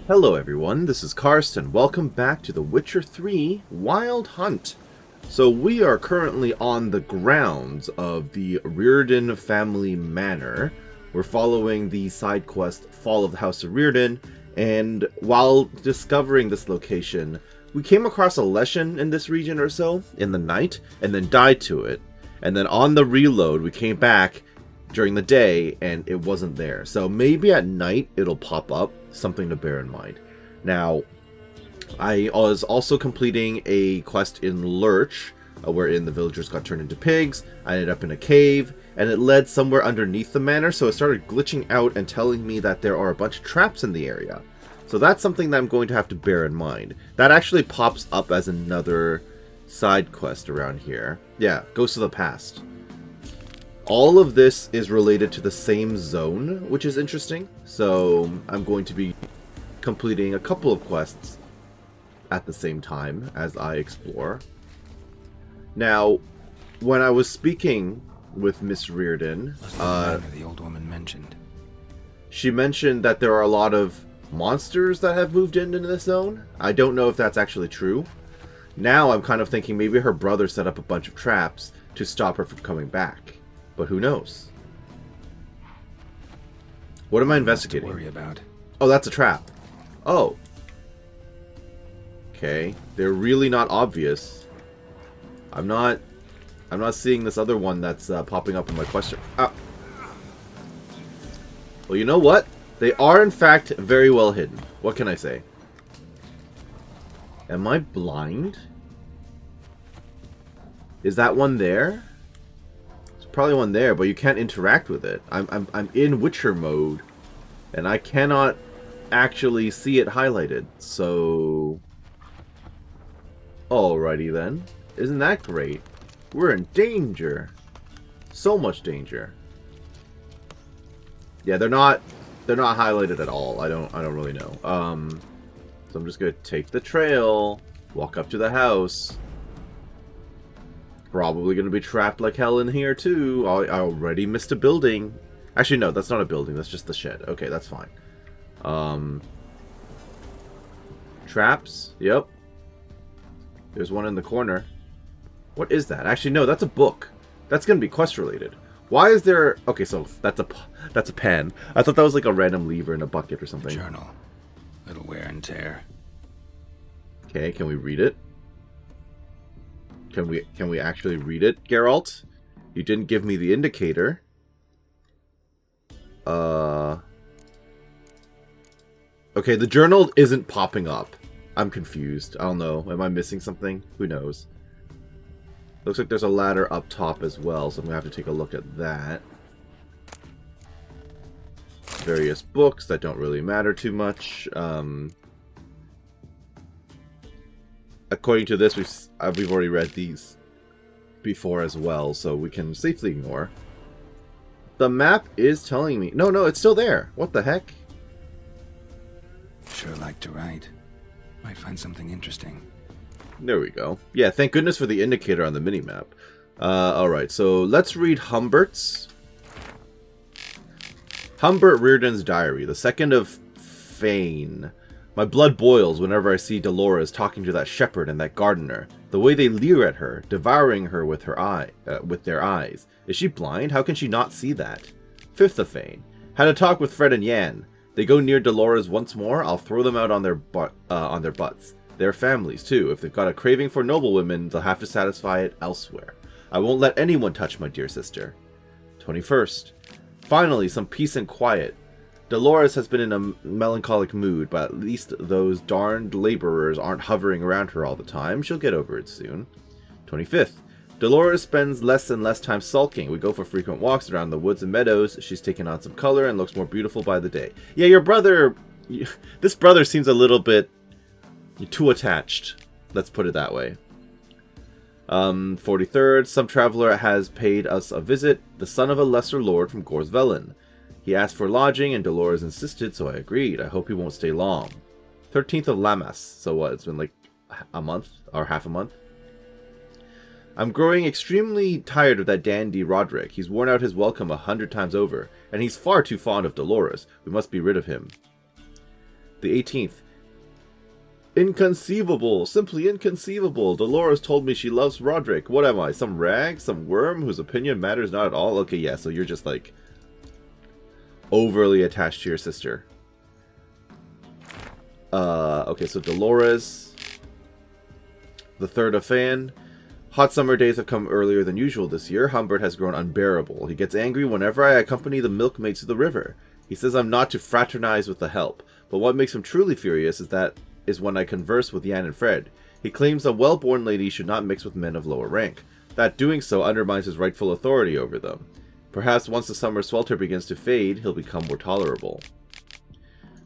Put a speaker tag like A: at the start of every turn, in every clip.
A: Hello everyone, this is Karsten. Welcome back to The Witcher 3 Wild Hunt. So we are currently on the grounds of the Reardon family manor. We're following the side quest Fall of the House of Reardon, and while discovering this location, we came across a lesson in this region or so in the night, and then died to it. And then on the reload, we came back during the day, and it wasn't there. So maybe at night it'll pop up, something to bear in mind. Now, I was also completing a quest in Lurch, wherein the villagers got turned into pigs. I ended up in a cave, and it led somewhere underneath the manor, so it started glitching out and telling me that there are a bunch of traps in the area. So that's something that I'm going to have to bear in mind. That actually pops up as another side quest around here. Yeah, Ghosts of the Past. All of this is related to the same zone, which is interesting. So I'm going to be completing a couple of quests at the same time as I explore. Now, when I was speaking with Miss Reardon,
B: the old woman mentioned.
A: She mentioned that there are a lot of monsters that have moved into this zone. I don't know if that's actually true. Now I'm kind of thinking maybe her brother set up a bunch of traps to stop her from coming back. But who knows? What am I investigating?
B: To worry about.
A: Oh, that's a trap. Oh. Okay. They're really not obvious. I'm not seeing this other one that's popping up in my question. Ah. Well, you know what? They are, in fact, very well hidden. What can I say? Am I blind? Is that one there? Probably one there, but you can't interact with it. I'm in Witcher mode, and I cannot actually see it highlighted. So, alrighty then. Isn't that great? We're in danger. So much danger. Yeah, they're not highlighted at all. I don't really know. So I'm just gonna take the trail, walk up to the house. Probably going to be trapped like hell in here, too. I already missed a building. Actually, no, that's not a building. That's just the shed. Okay, that's fine. Traps. Yep. There's one in the corner. What is that? Actually, no, that's a book. That's going to be quest-related. Why is there... Okay, so that's a pen. I thought that was like a random lever in a bucket or something.
B: Journal. Little wear and tear.
A: Okay, can we read it? Can we actually read it, Geralt? You didn't give me the indicator. Okay, the journal isn't popping up. I'm confused. I don't know. Am I missing something? Who knows? Looks like there's a ladder up top as well, so I'm gonna have to take a look at that. Various books that don't really matter too much. According to this, we've already read these before as well, so we can safely ignore. The map is telling me... No, it's still there. What the heck?
B: Sure like to write. Might find something interesting.
A: There we go. Yeah, thank goodness for the indicator on the minimap. Alright, so let's read Humbert's. Humbert Reardon's diary, the 2nd of Fane. My blood boils whenever I see Dolores talking to that shepherd and that gardener. The way they leer at her, devouring her with their eyes. Is she blind? How can she not see that? 5th of Fane. Had a talk with Fred and Yan. They go near Dolores once more, I'll throw them out on their butts. Their families, too. If they've got a craving for noblewomen, they'll have to satisfy it elsewhere. I won't let anyone touch my dear sister. 21st. Finally, some peace and quiet. Dolores has been in a melancholic mood, but at least those darned laborers aren't hovering around her all the time. She'll get over it soon. 25th. Dolores spends less and less time sulking. We go for frequent walks around the woods and meadows. She's taken on some color and looks more beautiful by the day. Yeah, your brother... This brother seems a little bit too attached. Let's put it that way. 43rd. Some traveler has paid us a visit. The son of a lesser lord from Gorsvelen. He asked for lodging, and Dolores insisted, so I agreed. I hope he won't stay long. 13th of Lammas. So what, it's been like a month? Or half a month? I'm growing extremely tired of that dandy Roderick. He's worn out his welcome 100 times over, and he's far too fond of Dolores. We must be rid of him. The 18th. Inconceivable. Simply inconceivable. Dolores told me she loves Roderick. What am I? Some rag? Some worm whose opinion matters not at all? Okay, yeah, so you're just like overly attached to your sister. Okay, so Dolores. The 3rd of Fan. Hot summer days have come earlier than usual this year. Humbert has grown unbearable. He gets angry whenever I accompany the milkmaids to the river. He says I'm not to fraternize with the help, but what makes him truly furious is when I converse with Jan and Fred. He claims a well-born lady should not mix with men of lower rank, that doing so undermines his rightful authority over them. Perhaps once the summer swelter begins to fade, he'll become more tolerable.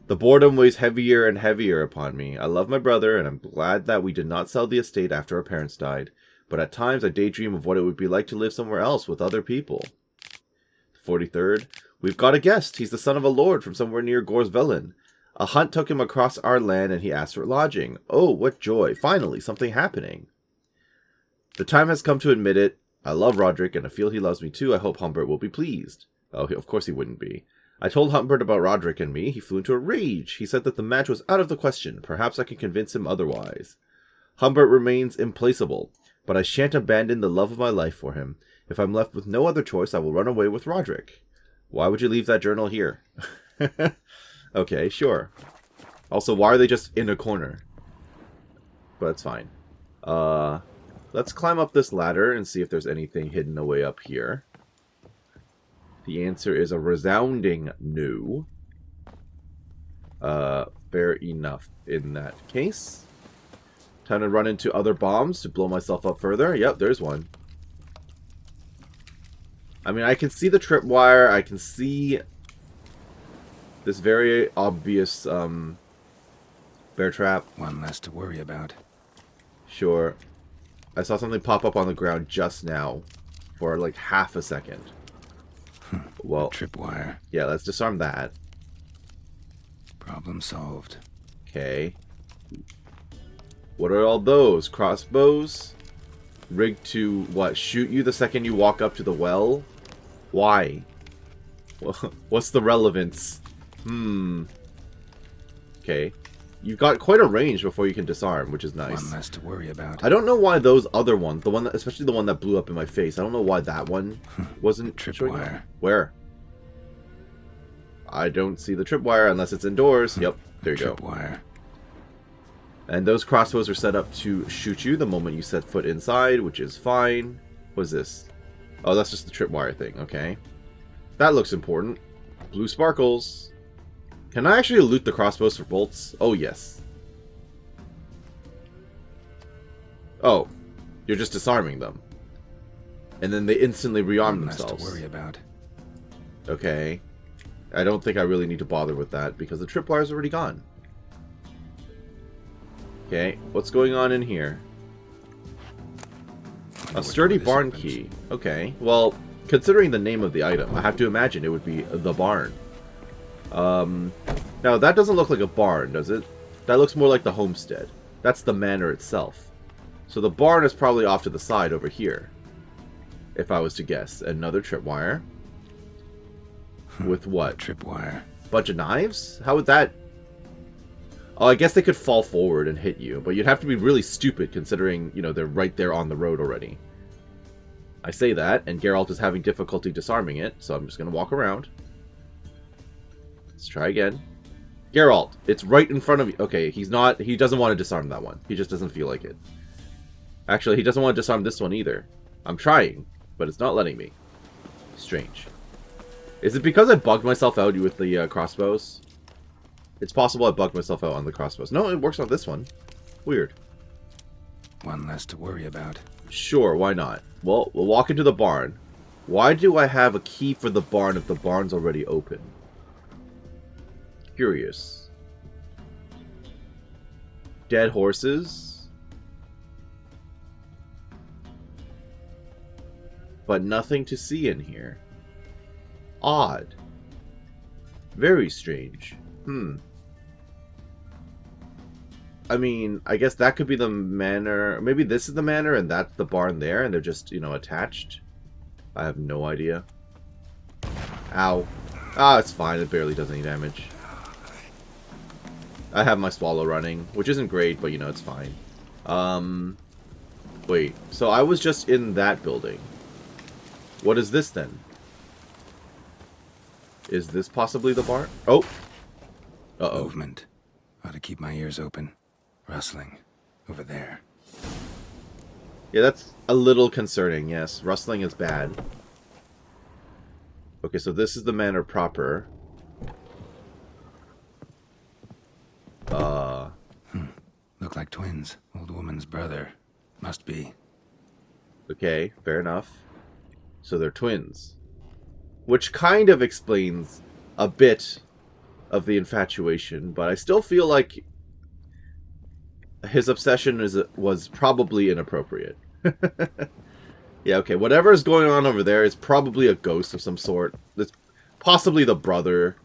A: The boredom weighs heavier and heavier upon me. I love my brother, and I'm glad that we did not sell the estate after our parents died. But at times I daydream of what it would be like to live somewhere else with other people. 43rd. We've got a guest. He's the son of a lord from somewhere near Gorsvelen. A hunt took him across our land and he asked for lodging. Oh, what joy. Finally, something happening. The time has come to admit it. I love Roderick and I feel he loves me too. I hope Humbert will be pleased. Oh, of course he wouldn't be. I told Humbert about Roderick and me. He flew into a rage. He said that the match was out of the question. Perhaps I can convince him otherwise. Humbert remains implacable. But I shan't abandon the love of my life for him. If I'm left with no other choice, I will run away with Roderick. Why would you leave that journal here? Okay, sure. Also, why are they just in a corner? But that's fine. Let's climb up this ladder and see if there's anything hidden away up here. The answer is a resounding no. Fair enough in that case. Time to run into other bombs to blow myself up further. Yep, there's one. I mean, I can see the tripwire. I can see this very obvious bear trap.
B: One less to worry about.
A: Sure. I saw something pop up on the ground just now for like half a second. Well,
B: Tripwire.
A: Yeah, let's disarm that.
B: Problem solved.
A: Okay. What are all those? Crossbows? Rigged to, what, shoot you the second you walk up to the well? Why? What's the relevance? Okay. You've got quite a range before you can disarm, which is nice.
B: One less to worry about.
A: I don't know why those other ones, the one that, especially the one that blew up in my face, I don't know why that one wasn't
B: Tripwire.
A: Where? I don't see the tripwire unless it's indoors. Yep, there you go.
B: Tripwire.
A: And those crossbows are set up to shoot you the moment you set foot inside, which is fine. What is this? Oh, that's just the tripwire thing. Okay. That looks important. Blue sparkles. Can I actually loot the crossbows for bolts? Oh, yes. Oh. You're just disarming them. And then they instantly rearm themselves.
B: To worry about.
A: Okay. I don't think I really need to bother with that because the tripwire's already gone. Okay, what's going on in here? A sturdy barn key. Okay, well, considering the name of the item, I have to imagine it would be the barn. Now, that doesn't look like a barn, does it? That looks more like the homestead. That's the manor itself. So the barn is probably off to the side over here. If I was to guess. Another tripwire. With what?
B: Tripwire.
A: Bunch of knives? How would that... Oh, I guess they could fall forward and hit you, but you'd have to be really stupid considering, you know, they're right there on the road already. I say that, and Geralt is having difficulty disarming it, so I'm just going to walk around. Let's try again. Geralt, it's right in front of you. Okay, he doesn't want to disarm that one. He just doesn't feel like it. Actually, he doesn't want to disarm this one either. I'm trying, but it's not letting me. Strange. Is it because I bugged myself out with the crossbows? It's possible I bugged myself out on the crossbows. No, it works on this one. Weird.
B: One less to worry about.
A: Sure, why not? Well, we'll walk into the barn. Why do I have a key for the barn if the barn's already open? Curious. Dead horses. But nothing to see in here. Odd. Very strange. I mean, I guess that could be the manor. Maybe this is the manor and that's the barn there and they're just, you know, attached. I have no idea. Ow. Ah, it's fine. It barely does any damage. I have my swallow running, which isn't great, but you know, it's fine. Wait, so I was just in that building. What is this then? Is this possibly the bar? Oh! Uh-oh.
B: Movement. Ought to keep my ears open. Rustling. Over there.
A: Yeah, that's a little concerning, yes. Rustling is bad. Okay, so this is the manor proper.
B: Look like twins. Old woman's brother. Must be.
A: Okay, fair enough. So they're twins. Which kind of explains a bit of the infatuation, but I still feel like his obsession was probably inappropriate. Yeah, okay, whatever is going on over there is probably a ghost of some sort. It's possibly the brother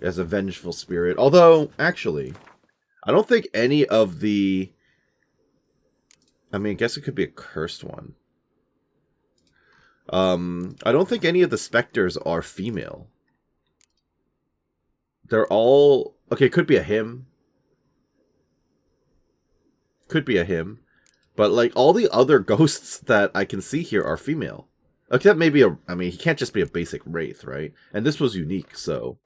A: as a vengeful spirit. Although, actually, I don't think any of the... I mean, I guess it could be a cursed one. I don't think any of the specters are female. They're all... Okay, it could be a him. Could be a him. But, like, all the other ghosts that I can see here are female. Except maybe a... I mean, he can't just be a basic wraith, right? And this was unique, so...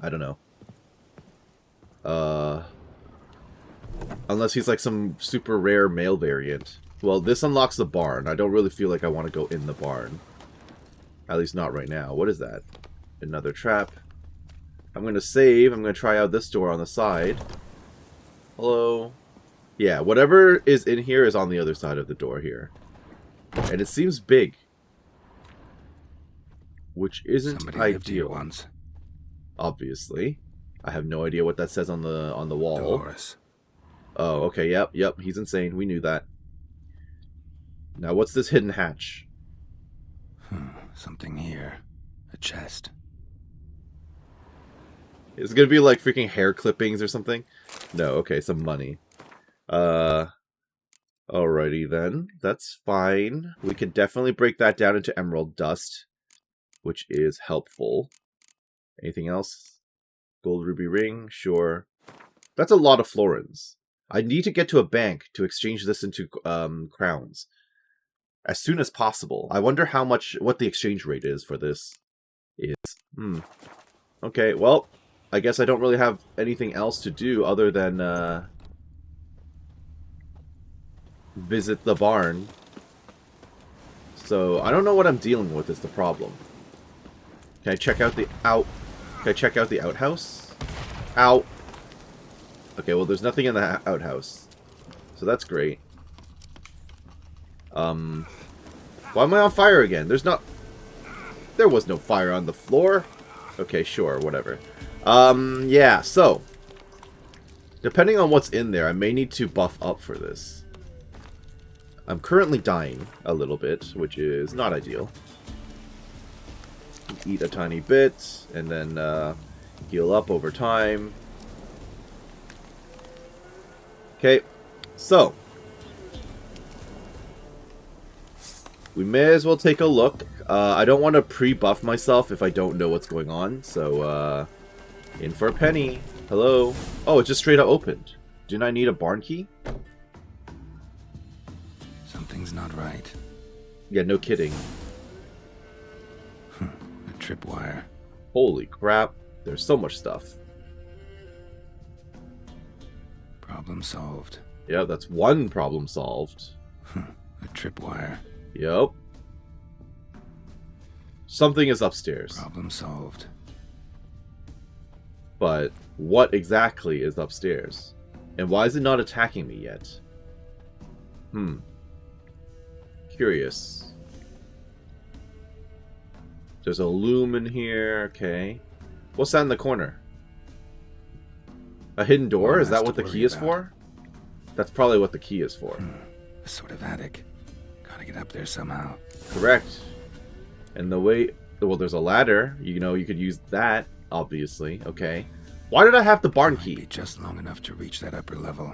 A: I don't know. Unless he's like some super rare male variant. Well, this unlocks the barn. I don't really feel like I want to go in the barn. At least not right now. What is that? Another trap. I'm going to save. I'm going to try out this door on the side. Hello? Yeah, whatever is in here is on the other side of the door here. And it seems big. Which isn't
B: Somebody lived here
A: ideal.
B: once.
A: Obviously. I have no idea what that says on the wall.
B: Dolores.
A: Oh, okay, yep, he's insane. We knew that. Now, what's this hidden hatch?
B: Something here. A chest.
A: Is it gonna be like freaking hair clippings or something? No, okay, some money. Alrighty then. That's fine. We can definitely break that down into emerald dust, which is helpful. Anything else? Gold ruby ring, sure. That's a lot of florins. I need to get to a bank to exchange this into crowns as soon as possible. I wonder what the exchange rate is for this is. Okay, well, I guess I don't really have anything else to do other than visit the barn. So I don't know what I'm dealing with is the problem. Can I check out the outhouse? Ow. Okay, well, there's nothing in the outhouse. So that's great. Why am I on fire again? There was no fire on the floor. Okay, sure, whatever. Yeah, so. Depending on what's in there, I may need to buff up for this. I'm currently dying a little bit, which is not ideal. Eat a tiny bit, and then heal up over time. Okay, so we may as well take a look. I don't want to pre-buff myself if I don't know what's going on, so in for a penny. Hello? Oh, it just straight up opened. Didn't I need a barn key?
B: Something's not right.
A: Yeah, no kidding.
B: A tripwire.
A: Holy crap, there's so much stuff.
B: Problem solved.
A: Yeah, that's one problem solved.
B: A tripwire.
A: Yep. Something is upstairs.
B: Problem solved.
A: But what exactly is upstairs? And why is it not attacking me yet? Curious. There's a loom in here. Okay. What's that in the corner? A hidden door?
B: One
A: Is that
B: less
A: what the
B: to
A: key
B: worry
A: is
B: about.
A: for? That's probably what the key is for.
B: A sort of attic. Gotta get up there somehow.
A: Correct. And the way... Well, there's a ladder. You know, you could use that, obviously. Okay. Why did I have the barn
B: Might
A: key?
B: be just long enough to reach that upper level.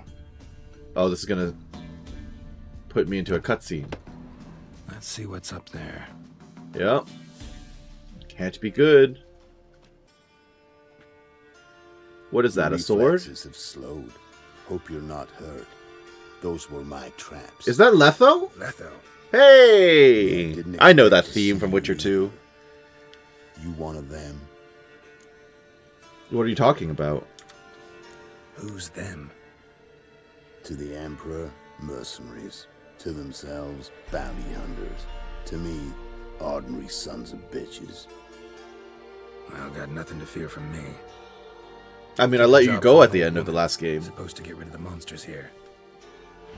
A: Oh, this is gonna put me into a cutscene.
B: Let's see what's up there.
A: Yep. Can't be good. What is that,
C: Your
A: a sword?
C: reflexes have slowed. Hope you're not hurt. Those were my traps.
A: Is that Letho?
B: Letho.
A: Hey!
C: Yeah, didn't
A: I know that
C: expect to
A: theme
C: see
A: from Witcher
C: you
A: 2.
C: You one of them?
A: What are you talking about?
B: Who's them?
C: To the Emperor, mercenaries. To themselves, bounty hunters. To me, ordinary sons of bitches.
B: Well, got nothing to fear from me.
A: I mean, I let you go at the end of the last game.
B: Supposed to get rid of the monsters here.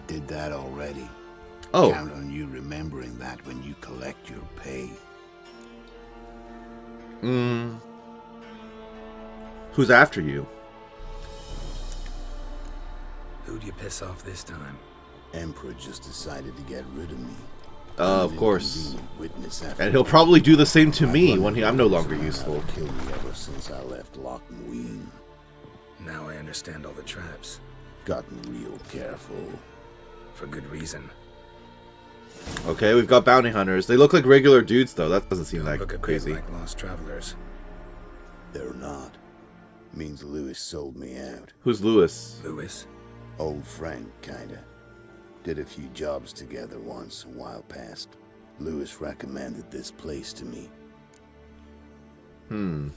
C: Did that already.
A: Oh.
C: Count on you remembering that when you collect your pay.
A: Who's after you?
B: Who'd you piss off this time?
C: Emperor just decided to get rid of me.
A: Of course.
C: Inconvenient witness after
A: And he'll probably do the same to me when I'm no longer useful.
C: Killed me ever since I left Loch and Ween.
B: Now I understand all the traps.
C: Gotten real careful.
B: For good reason.
A: Okay, we've got bounty hunters. They look like regular dudes, though. That doesn't seem
B: Look a
A: that
B: bit
A: crazy.
B: like lost travelers.
C: They're not. Means Lewis sold me out.
A: Who's Lewis?
B: Lewis?
C: Old friend, kinda. Did a few jobs together once, a while past. Lewis recommended this place to me.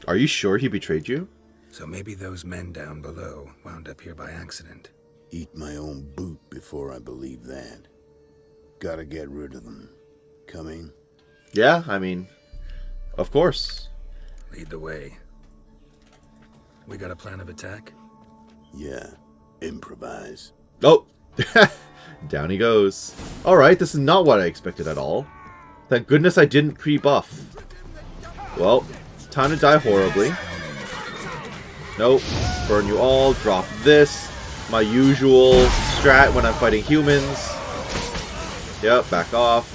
A: Are you sure he betrayed you?
B: So maybe those men down below wound up here by accident.
C: Eat my own boot before I believe that. Gotta get rid of them. Coming?
A: Yeah, I mean, of course.
B: Lead the way. We got a plan of attack?
C: Yeah. Improvise.
A: Oh! Down he goes. Alright, this is not what I expected at all. Thank goodness I didn't pre-buff. Well, time to die horribly. Nope. Burn you all. Drop this. My usual strat when I'm fighting humans. Yep, back off.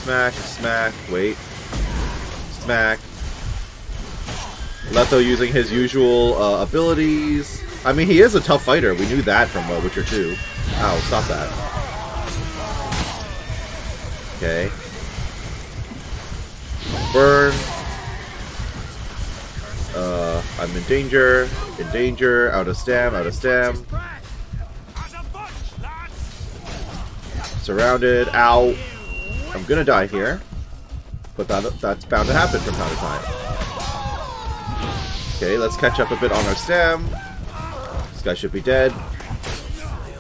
A: Smack, smack, wait. Smack. Letho using his usual abilities. I mean, he is a tough fighter. We knew that from Witcher 2. Ow, stop that. Okay. Burn. I'm in danger. In danger. Out of stam. Out of stam. Surrounded. Ow. I'm gonna die here. But that's bound to happen from time to time. Okay, let's catch up a bit on our stam. This guy should be dead.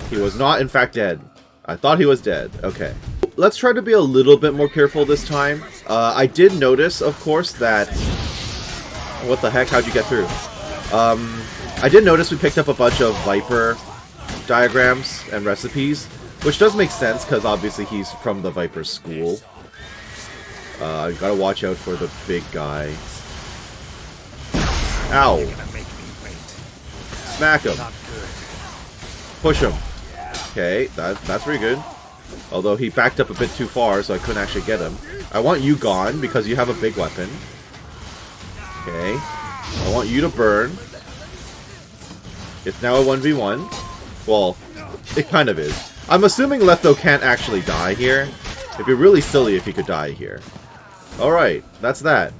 A: He was not, in fact, dead. I thought he was dead. Okay. Let's try to be a little bit more careful this time. I did notice, of course, that... What the heck? How'd you get through? I did notice we picked up a bunch of Viper diagrams and recipes, which does make sense, because obviously he's from the Viper school. I gotta watch out for the big guy. Ow. Smack him. Push him. Okay, that's pretty good. Although he backed up a bit too far, so I couldn't actually get him. I want you gone, because you have a big weapon. Okay. I want you to burn. It's now a 1v1. Well, it kind of is. I'm assuming Letho can't actually die here. It'd be really silly if he could die here. Alright, that's that.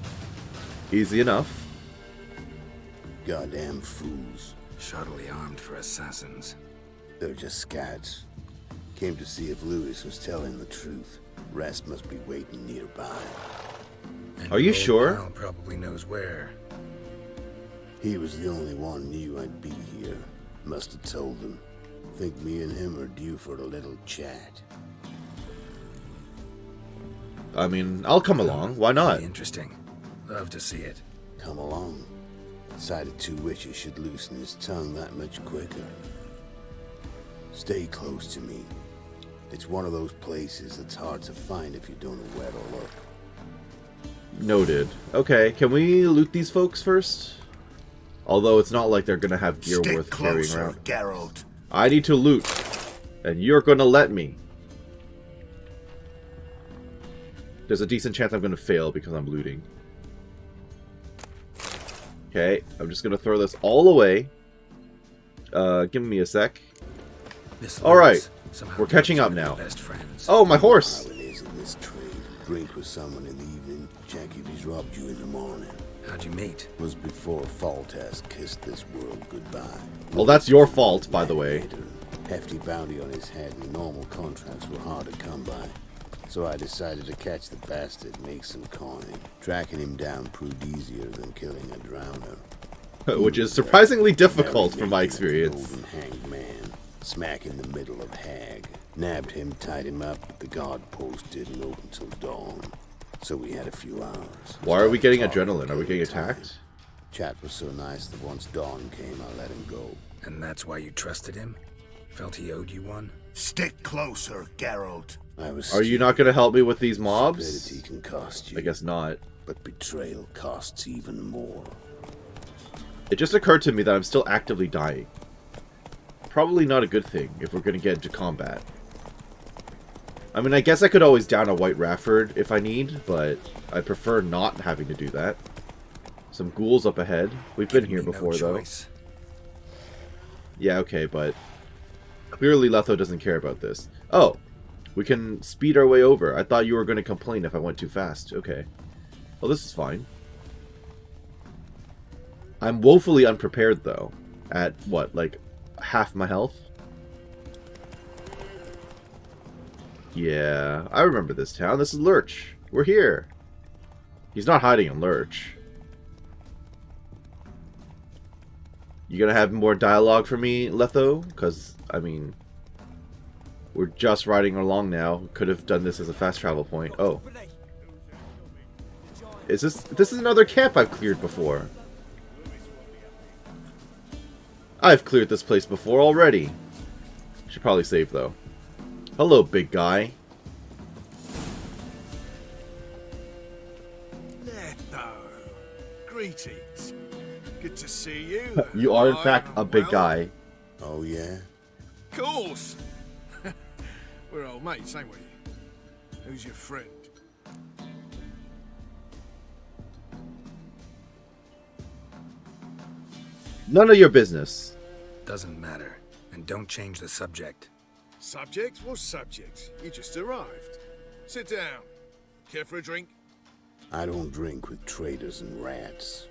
A: Easy enough.
C: Goddamn fools.
B: Shoddily armed for assassins.
C: They're just scouts. Came to see if Lewis was telling the truth. Rest must be waiting nearby.
B: And
A: Are you
B: old
A: sure?
B: pal probably knows where.
C: He was the only one knew I'd be here. Must have told them. Think me and him are due for a little chat.
A: I mean, I'll come along. Why not?
B: Interesting. Love to see it.
C: Come along. Sight of two witches should loosen his tongue that much quicker. Stay close to me. It's one of those places that's hard to find if you don't know where to look.
A: Noted. Okay, can we loot these folks first? Although it's not like they're gonna have gear
C: Stick
A: worth
C: closer,
A: carrying around.
C: Geralt.
A: I need to loot. And you're gonna let me. There's a decent chance I'm gonna fail because I'm looting. Okay, I'm just gonna throw this all away. Give me a sec. Alright, we're catching up now. Oh, my horse!
C: How it is in this trade. Drink with someone in the evening, check if he's robbed you in the morning.
B: How'd you meet?
C: Was before Foltest kissed this world goodbye.
A: Well, that's your fault, by the way.
C: Hefty bounty on his head and normal contracts were hard to come by. So I decided to catch the bastard, make some coin. Tracking him down proved easier than killing a drowner.
A: Which is surprisingly difficult from my experience.
C: Golden hanged man, smack in the middle of Hag. Nabbed him, tied him up. The guard post didn't open till dawn. So we had a few hours.
A: Why are we getting adrenaline? Are we getting attacked?
C: Chat was so nice that once dawn came, I let him go.
B: And that's why you trusted him? Felt he owed you one?
D: Stick closer, Geralt.
A: Are you not going to help me with these mobs?
C: Stupidity can cost you.
A: I guess not.
C: But betrayal costs even more.
A: It just occurred to me that I'm still actively dying. Probably not a good thing if we're going to get into combat. I mean, I guess I could always down a White Rafford if I need, but I prefer not having to do that. Some ghouls up ahead. We've been here before, though. Yeah, okay, but clearly Letho doesn't care about this. Oh, we can speed our way over. I thought you were going to complain if I went too fast. Okay. Well, this is fine. I'm woefully unprepared, though. At, what, like, half my health? Yeah, I remember this town. This is Lurch. We're here. He's not hiding in Lurch. You gonna have more dialogue for me, Letho? Because, I mean, we're just riding along now. Could have done this as a fast travel point. Oh. Is this... This is another camp I've cleared before. I've cleared this place before already. Should probably save, though. Hello, big guy.
D: Letho. Greetings. Good to see you.
A: You are, in fact, a big guy.
C: Oh, yeah?
D: Of course. We're old mates, ain't we? Who's your friend?
A: None of your business.
B: Doesn't matter. And don't change the subject.
D: Subject? What subject? You just arrived. Sit down. Care for a drink?
C: I don't drink with traitors and rats.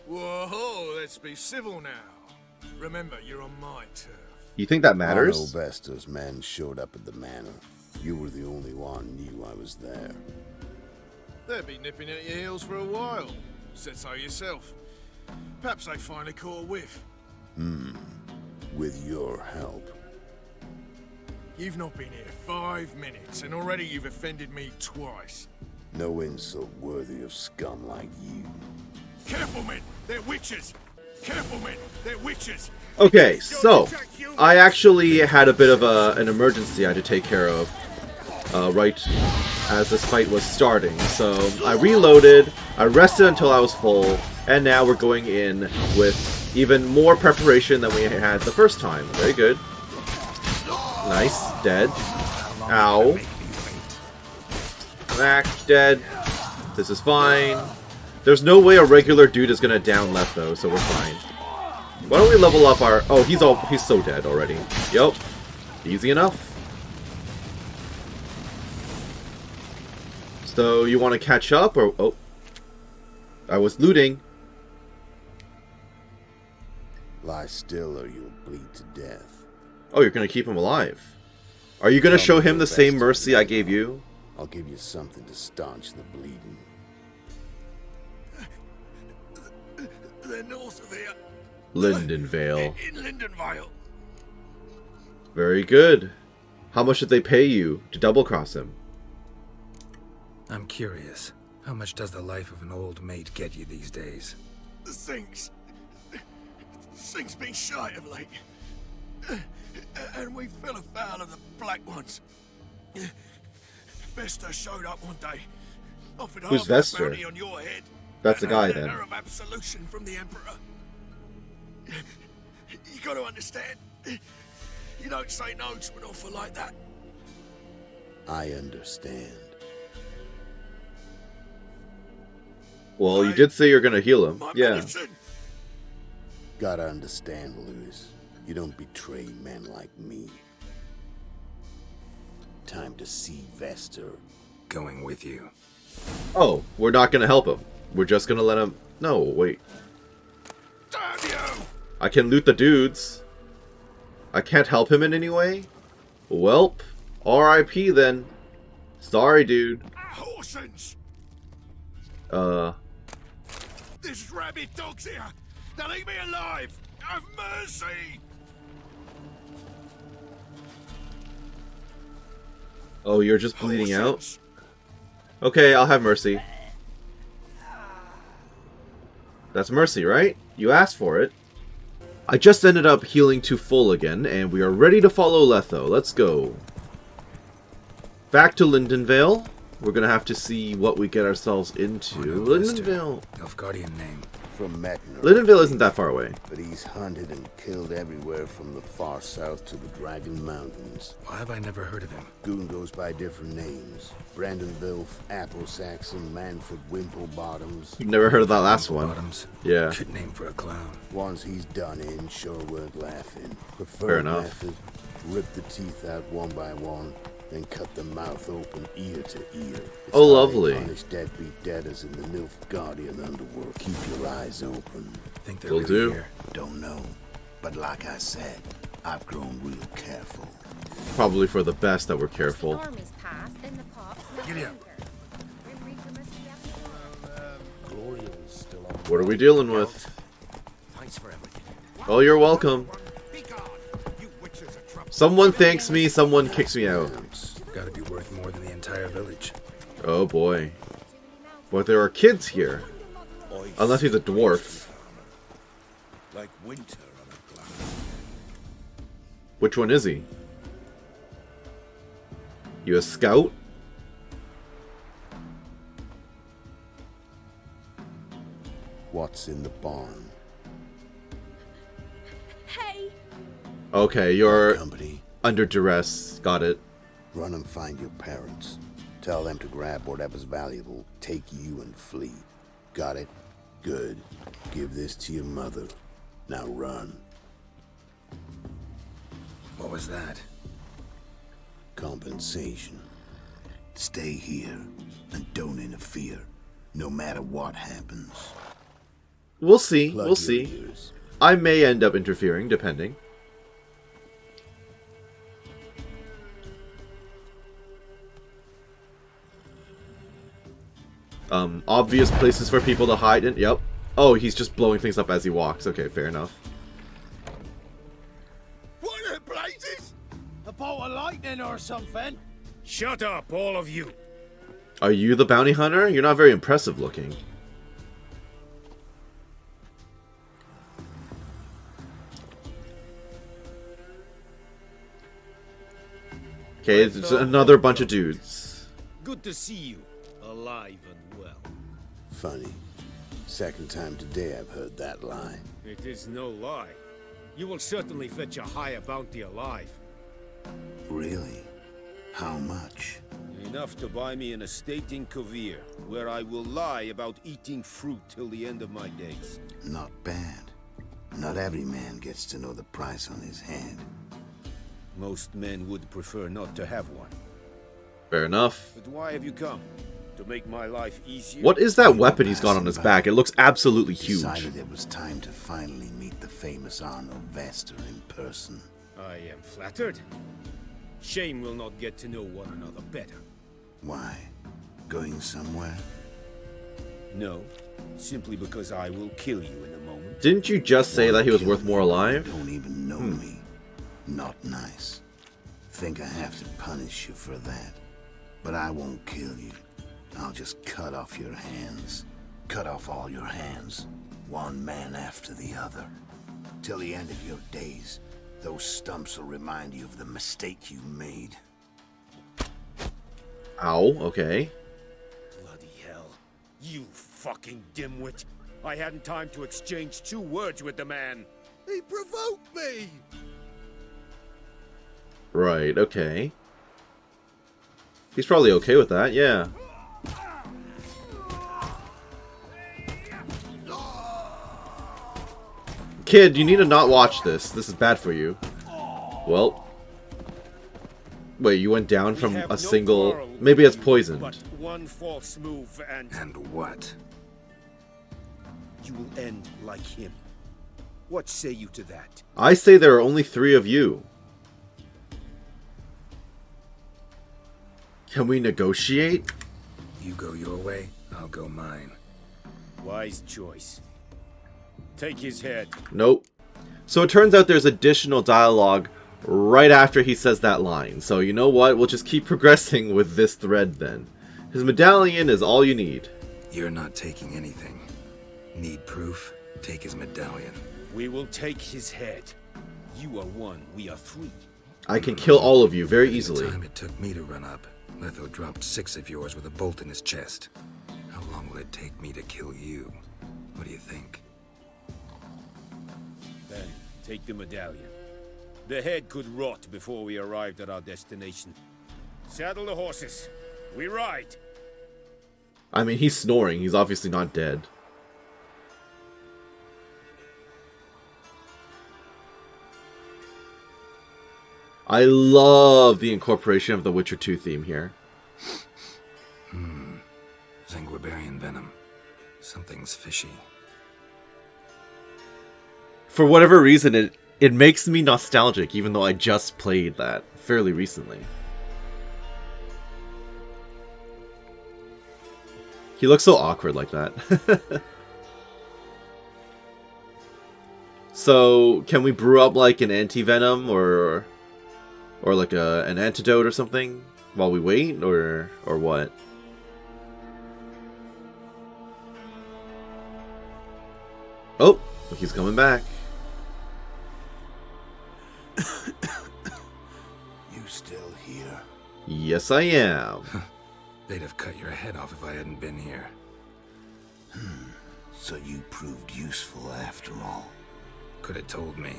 D: Whoa, let's be civil now. Remember, you're on my turf.
A: You think that matters?
C: Arno Vestor's men showed up at the manor. You were the only one knew I was there.
D: They'll be nipping at your heels for a while. Said so yourself. Perhaps they finally caught a whiff.
C: With your help.
D: You've not been here 5 minutes, and already you've offended me twice.
C: No insult worthy of scum like you.
D: Careful, men! They're witches! Careful, men! They're witches!
A: Okay, so I actually had a bit of an emergency I had to take care of right as this fight was starting. So I reloaded, I rested until I was full, and now we're going in with even more preparation than we had the first time. Very good. Nice. Dead. Ow. Smack. Dead. This is fine. There's no way a regular dude is gonna down left though, so we're fine. Why don't we level up our... Oh, he's so dead already. Yep. Easy enough. So, you want to catch up, or... Oh. I was looting.
C: Lie still or you'll bleed to death.
A: Oh, you're gonna keep him alive. Are you gonna show him the same mercy I gave you?
C: I'll give you something to staunch the bleeding.
D: They're north of here.
A: Lindenvale.
D: In Lindenvale.
A: Very good. How much did they pay you to double-cross him?
B: I'm curious. How much does the life of an old mate get you these days?
D: The thing's been shy of late. And we fell afoul of the Black Ones. Vester showed up one day. Offered
A: Who's
D: half the
A: Vester?
D: bounty on your head.
A: That's the guy,
D: and a
A: then.
D: letter of absolution from the Emperor. You got to understand. You don't say no to an offer like that.
C: I understand.
A: Well, you did say you're gonna heal him.
D: My
A: Yeah.
D: medicine.
C: Gotta understand, Lewis. You don't betray men like me. Time to see Vester.
B: Going with you.
A: Oh, we're not gonna help him. We're just gonna let him... No, wait.
D: Damn you!
A: I can loot the dudes. I can't help him in any way? Welp. R.I.P. then. Sorry, dude.
D: Horsens!
A: Uh...
D: There's rabid dogs here! Now leave me alive! Have mercy!
A: Oh, you're just bleeding out?
D: Horsens.
A: Okay, I'll have mercy. That's mercy, right? You asked for it. I just ended up healing to full again, and we are ready to follow Letho. Let's go. Back to Lindenvale. We're gonna have to see what we get ourselves into. Lindenvale.
B: Nilfgaardian name.
C: From Mechner.
A: Lindenvale isn't that far away.
C: But he's hunted and killed everywhere from the far south to the Dragon Mountains.
B: Why have I never heard of him?
C: Goon goes by different names. Brandonville, Apple Saxon, Manfred Wimplebottoms.
A: You've never heard of that last one.
B: Bottoms.
A: Yeah.
B: Good name for a clown.
C: Ones he's done in sure weren't laughing. Preferred
A: Fair enough.
C: method, rip the teeth out one by one, then cut the mouth open ear to ear. It's
A: Oh,
C: how
A: lovely.
C: they punish deadbeat debtors in the Nilfgaardian underworld. Keep your eyes open.
B: Think they're
A: Will
B: really
A: do.
B: here.
C: Don't know, but like I said, I've grown real careful.
A: Probably for the best that we're careful.
E: Armies pass and the pops
B: Giddy up.
A: What are we dealing with?
B: Thanks for everything.
A: Oh, you're welcome.
D: Be gone! You witches are trouble.
A: Someone thanks me, someone kicks me out.
B: Gotta be worth more than the entire village.
A: Oh boy. But there are kids here. Unless he's a dwarf.
D: Like winter on a glass.
A: Which one is he? You a scout?
C: What's in the barn?
E: Hey!
A: Okay, you're
C: Company.
A: under duress. Got it.
C: Run and find your parents. Tell them to grab whatever's valuable, take you and flee. Got it? Good. Give this to your mother. Now run.
B: What was that?
C: Compensation. Stay here and don't interfere, no matter what happens.
A: We'll see.
C: Plug
A: We'll
C: your
A: see.
C: ears.
A: I may end up interfering, depending. Obvious places for people to hide in. Yep. Oh, he's just blowing things up as he walks. Okay, fair enough.
D: What the blazes?
F: A bolt of lightning or something?
G: Shut up, all of you.
A: Are you the bounty hunter? You're not very impressive looking. Okay, it's another bunch of dudes.
G: Good to see you, alive and well.
C: Funny. Second time today I've heard that lie.
G: It is no lie. You will certainly fetch a higher bounty alive.
C: Really? How much?
G: Enough to buy me an estate in Kovir, where I will lie about eating fruit till the end of my days.
C: Not bad. Not every man gets to know the price on his head.
G: Most men would prefer not to have one.
A: Fair enough.
G: But why have you come? To make my life easier?
A: What is that weapon he's got on his back? It looks absolutely huge.
C: Decided it was time to finally meet the famous Arno Vester in person.
G: I am flattered. Shame we'll not get to know one another better.
C: Why? Going somewhere?
G: No, simply because I will kill you in a moment.
A: Didn't you just say that he was worth more alive?
C: Don't even know me. Not nice. Think I have to punish you for that. But I won't kill you. I'll just cut off your hands. Cut off all your hands. One man after the other. Till the end of your days, those stumps will remind you of the mistake you made.
A: Ow, okay.
G: Bloody hell. You fucking dimwit. I hadn't time to exchange 2 words with the man.
D: He provoked me!
A: Right, okay. He's probably okay with that, yeah. Kid, you need to not watch this. This is bad for you. Well. Wait, you went down from a single... Maybe it's poisoned.
G: But one false move and...
B: And what?
G: you will end like him. What say you to that?
A: I say there are only 3 of you. Can we negotiate?
B: You go your way, I'll go mine.
G: Wise choice. Take his head.
A: Nope. So it turns out there's additional dialogue right after he says that line. So you know what? We'll just keep progressing with this thread then. His medallion is all you need.
B: You're not taking anything. Need proof? Take his medallion.
G: We will take his head. You are 1, we are 3.
A: I can kill all of you very
B: The
A: easily.
B: time it took me to run up, Letho dropped 6 of yours with a bolt in his chest. How long will it take me to kill you? What do you think?
G: Then, take the medallion. The head could rot before we arrived at our destination. Saddle the horses. We ride.
A: I mean, he's snoring. He's obviously not dead. I love the incorporation of the Witcher 2 theme here.
B: Zanguibarian venom. Something's fishy.
A: For whatever reason, it makes me nostalgic, even though I just played that fairly recently. He looks so awkward like that. So, can we brew up like an anti-venom or like an antidote or something while we wait, or what? Oh, he's coming back.
C: You still here?
A: Yes, I am.
B: They'd have cut your head off if I hadn't been here.
C: So you proved useful after all.
B: Could have told me.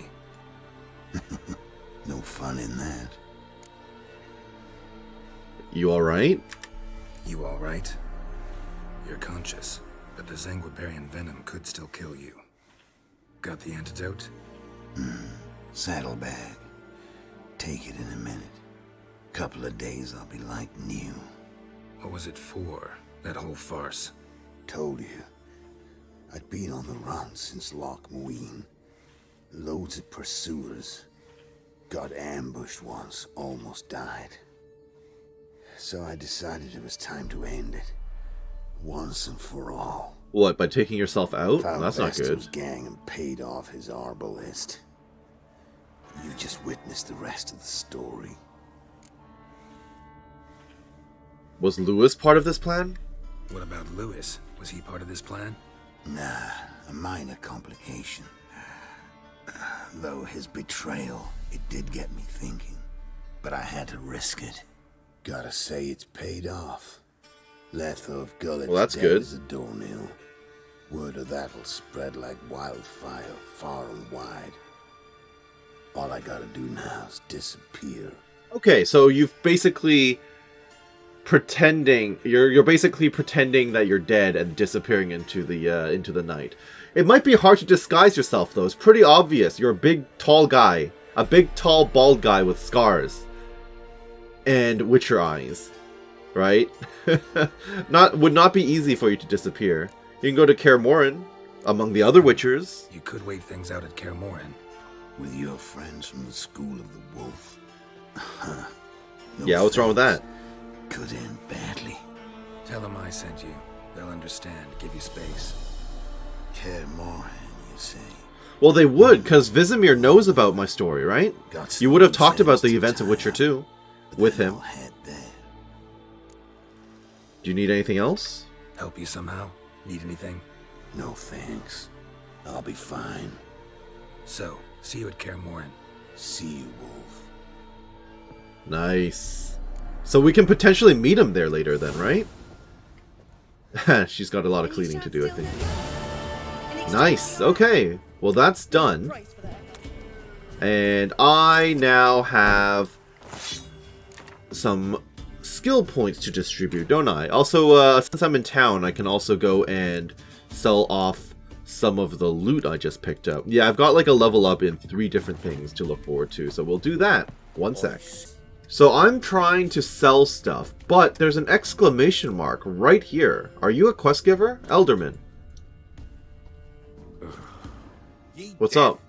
C: No fun in that.
A: You alright?
B: You alright? You're conscious, but the Zanguibarian venom could still kill you. Got the antidote?
C: Saddlebag. Take it in a minute. Couple of days I'll be like new.
B: What was it for, that whole farce?
C: Told you. I'd been on the run since Loch Muin. Loads of pursuers. Got ambushed once, almost died. So I decided it was time to end it. Once and for all.
A: What, by taking yourself out?
C: Found
A: That's not good.
C: Vestal's gang and paid off his arbalist. You just witnessed the rest of the story.
A: Was Lewis part of this plan?
B: What about Lewis? Was he part of this plan?
C: Nah, a minor complication. Though his betrayal, it did get me thinking. But I had to risk it. Gotta say it's paid off. Letho of Gullet's
A: Well, that's
C: dead
A: good.
C: as a doornail. Word of that'll spread like wildfire far and wide. All I gotta do now is disappear.
A: Okay, so you've basically you're basically pretending that you're dead and disappearing into the night. It might be hard to disguise yourself though. It's pretty obvious. You're a big tall guy. A big tall bald guy with scars. And Witcher eyes. Right? Would not be easy for you to disappear. You can go to Kaer Morhen among the other Witchers.
B: You could wait things out at Kaer Morhen.
C: With your friends from the School of the Wolf. No
A: Yeah, what's wrong with that?
C: Could end badly.
B: Tell them I sent you. They'll understand. Give you space.
C: Kaer Morhen, you say?
A: Well, they would, because Vizimir knows about my story, right?
C: Got
A: You would have
C: some
A: talked about the
C: sense to
A: events of
C: tie
A: Witcher
C: up,
A: 2
C: but
A: with
C: then
A: him.
C: I'll head there.
A: Do you need anything else?
B: Help you somehow? Need anything?
C: No thanks. I'll be fine.
B: So, see you at Kaer Morhen.
C: See you, Wolf.
A: Nice. So we can potentially meet him there later then, right? She's got a lot of cleaning to do, I think. Nice. Okay. Well, that's done. And I now have some skill points to distribute, don't I? Also, since I'm in town, I can also go and sell off some of the loot I just picked up. Yeah, I've got like a level up in 3 different things to look forward to, so we'll do that. One sec. So I'm trying to sell stuff, but there's an exclamation mark right here. Are you a quest giver? Elderman.
D: Ye
A: What's
D: deaf.
A: up?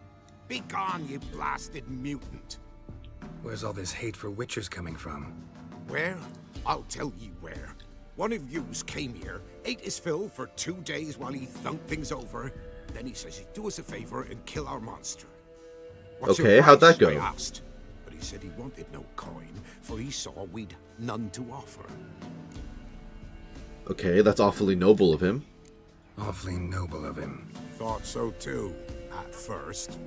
D: Be gone, you blasted mutant.
B: Where's all this hate for Witchers coming from?
D: Where? I'll tell ye where. One of yous came here, ate his fill for 2 days while he thunked things over. Then he says he'd do us a favor and kill our monster. "What's your
A: Okay, how'd
D: price?"
A: that go?
D: I asked. But he said he wanted no coin, for he saw we'd none to offer.
A: Okay, that's awfully noble of him.
B: Awfully noble of him.
D: Thought so too, at first.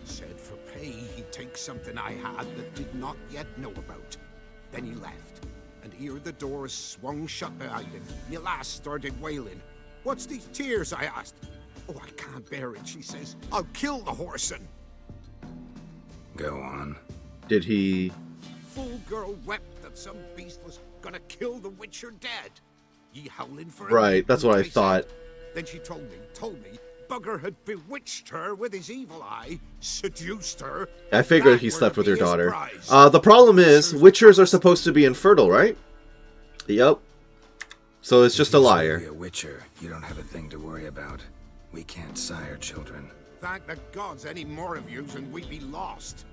D: Said for pay he'd take something I had that did not yet know about. Then he left, and ere the doors swung shut behind him, me lass started wailing. "What's these tears?" I asked. "Oh, I can't bear it," she says. "I'll kill the horsin."
B: Go on.
A: Did he...
D: Fool girl wept that some beast was gonna kill the Witcher dead. Ye howling for a
A: Right,
D: minute,
A: that's what I
D: said.
A: thought.
D: Then she told me, Bugger had bewitched her with his evil eye, seduced her.
A: I figured
D: That
A: he
D: were
A: slept
D: to
A: with
D: be
A: your
D: his
A: daughter.
D: prize.
A: The problem is, Witchers are supposed to be infertile, right? Yep. So it's just a
B: If you're
A: liar.
B: a Witcher, you don't have a thing to worry about. We can't sire children.
D: Thank the gods any more of yous and we'd be lost.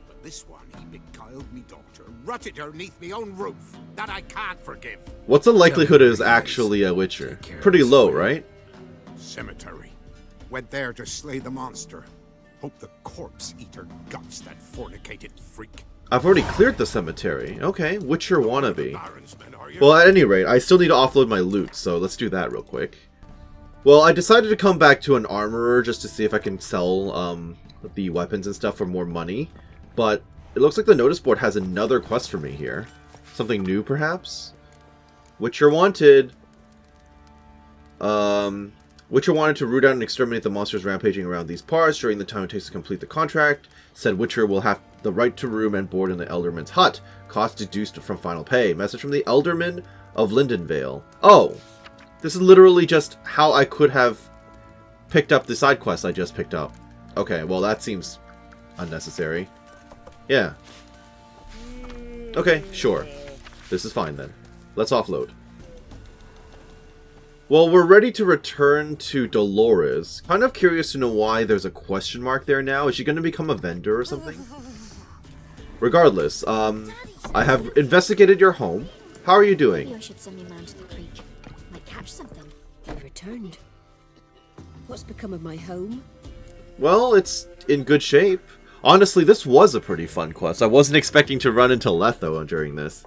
D: But this one, he beguiled me daughter, rutted her neath me own roof. That I can't forgive.
A: What's the likelihood it is actually a Witcher? Pretty low, right?
D: Cemetery. Went there to slay the monster. Hope the corpse eater guts that fornicated freak.
A: I've already cleared the cemetery. Okay, Witcher wannabe.
D: Baron's men, are you?
A: Well, at any rate, I still need to offload my loot, so let's do that real quick. Well, I decided to come back to an armorer just to see if I can sell the weapons and stuff for more money. But it looks like the notice board has another quest for me here. Something new, perhaps? Witcher wanted. Witcher wanted to root out and exterminate the monsters rampaging around these parts during the time it takes to complete the contract. Said Witcher will have the right to room and board in the Elderman's hut. Cost deduced from final pay. Message from the Elderman of Lindenvale. Oh, this is literally just how I could have picked up the side quest I just picked up. Okay, well that seems unnecessary. Yeah. Okay, sure. This is fine then. Let's offload. Well, we're ready to return to Dolores. Kind of curious to know why there's a question mark there now. Is she going to become a vendor or something? Regardless, I have investigated your home. How are you doing?
E: Maybe I should send me man to the creek. Might catch something. You've returned. What's become of my home?
A: Well, it's in good shape. Honestly, this was a pretty fun quest. I wasn't expecting to run into Letho during this.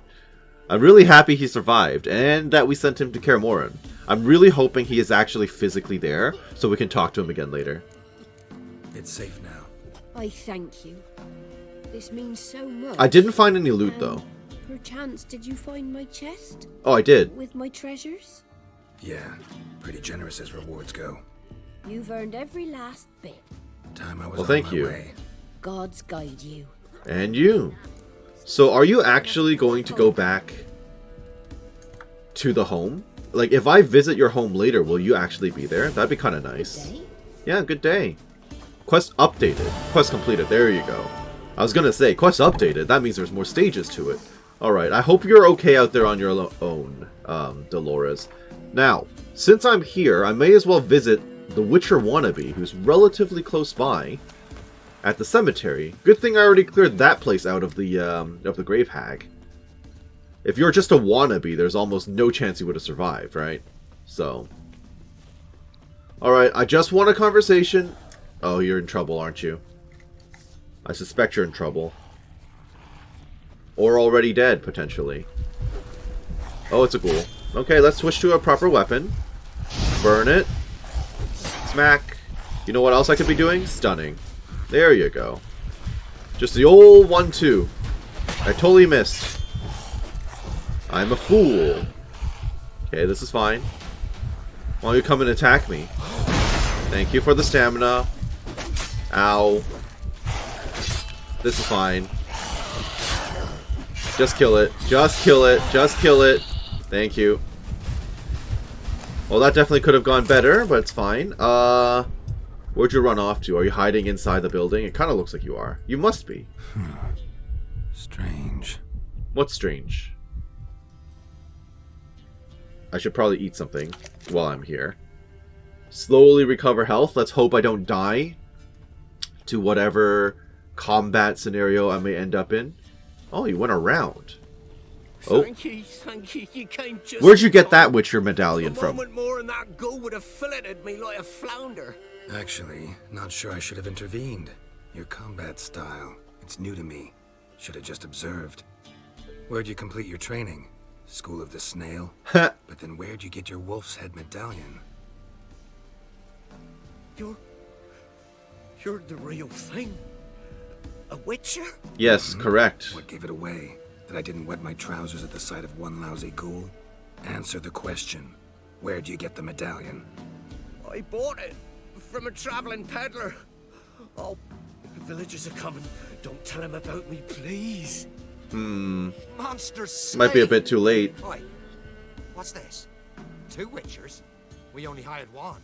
A: I'm really happy he survived, and that we sent him to Kaer Morhen. I'm really hoping he is actually physically there, so we can talk to him again later.
B: It's safe now.
E: I thank you. This means so much.
A: I didn't find any loot, though.
E: Perchance, did you find my chest?
A: Oh, I did.
E: With my treasures?
B: Yeah, pretty generous as rewards go.
E: You've earned every last bit.
B: Time I was
A: Well,
B: on
A: thank
B: my
A: you.
B: way.
E: Gods guide you.
A: And you. So are you actually going to go back to the home? Like, if I visit your home later, will you actually be there? That'd be kind of nice.
E: Day?
A: Yeah, good day. Quest updated. Quest completed. There you go. I was gonna say, quest updated. That means there's more stages to it. Alright, I hope you're okay out there on your own, Dolores. Now, since I'm here, I may as well visit the Witcher wannabe, who's relatively close by, at the cemetery. Good thing I already cleared that place out of the grave hag. If you're just a wannabe, there's almost no chance you would have survived, right? So. Alright, I just want a conversation. Oh, you're in trouble, aren't you? I suspect you're in trouble. Or already dead, potentially. Oh, it's a ghoul. Okay, let's switch to a proper weapon. Burn it. Smack. You know what else I could be doing? Stunning. There you go. Just the old 1-2. I totally missed. I'm a fool. Okay, this is fine. Why don't you come and attack me? Thank you for the stamina. Ow. This is fine. Just kill it. Just kill it. Just kill it. Thank you. Well, that definitely could have gone better, but it's fine. Where'd you run off to? Are you hiding inside the building? It kind of looks like you are. You must be.
B: Strange.
A: What's strange? I should probably eat something while I'm here. Slowly recover health. Let's hope I don't die to whatever combat scenario I may end up in. Oh, you went around. Oh.
H: Thank you. You came just
A: Where'd you
H: in
A: get that
H: time.
A: Witcher medallion
H: A
A: from?
H: moment more and that goal would have filleted me like a flounder.
B: Actually, not sure I should have intervened. Your combat style, it's new to me. Should have just observed. Where'd you complete your training? School of the Snail? But then where'd you get your wolf's head medallion?
H: You're the real thing. A Witcher?
A: Yes, correct.
B: What gave it away? That I didn't wet my trousers at the sight of one lousy ghoul? Answer the question. Where'd you get the medallion?
H: I bought it from a traveling peddler. Oh, the villagers are coming. Don't tell him about me, please.
D: Monsters
A: Might be a bit too late.
D: Oi, what's this? 2 Witchers? We only hired 1.